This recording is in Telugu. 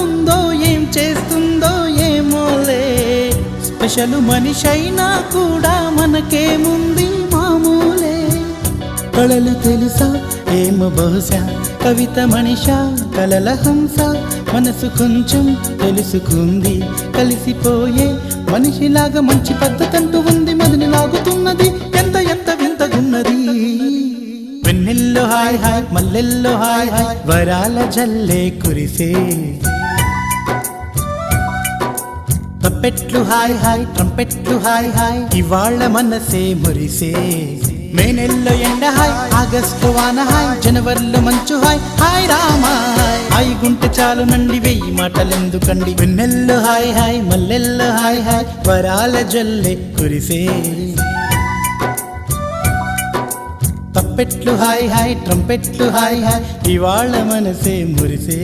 ఉందో ఏం చేస్తుందో ఏమోలే, స్పెషల్ మనిషైనా కూడా మనకేముంది మామూలే. కళలు తెలుసా ఏమో బహుశా, కవిత మనిషా కలల హంస, మనసు కొంచెం తెలుసుకుంది కలిసిపోయే మనిషిలాగా, మంచి పద్ధతంటూ ఉంది మదిని లాగుతున్నది, ఎంత ఎంత వింతగున్నది. వెన్నెల్లో హాయ్ హాయ్ మల్లెల్లో హాయ్ హాయ్, వరాల జల్లే కురిసే. తప్పెట్లు హాయ్ హాయ్ ట్రంపెట్లు హాయ్ హాయ్, ఇవాళ్ళ మనసే మురిసే. మే నెల్లో ఎండ హాయ్, ఆగస్టు వాన హాయ్, జనవరిలో మంచు హాయ్, హాయ్ రామా హాయ్ గుంటె చాలు నండి, వెయ్యి మాటలెందుకండి. వెన్నెల్లో హాయ్ హాయ్ మల్లెల్లో హాయ్ హాయ్, వరాల జల్లే కురిసే. తప్పెట్లు హాయ్ హాయ్ ట్రంపెట్లు హాయ్ హాయ్, ఇవాళ మనసే మురిసే.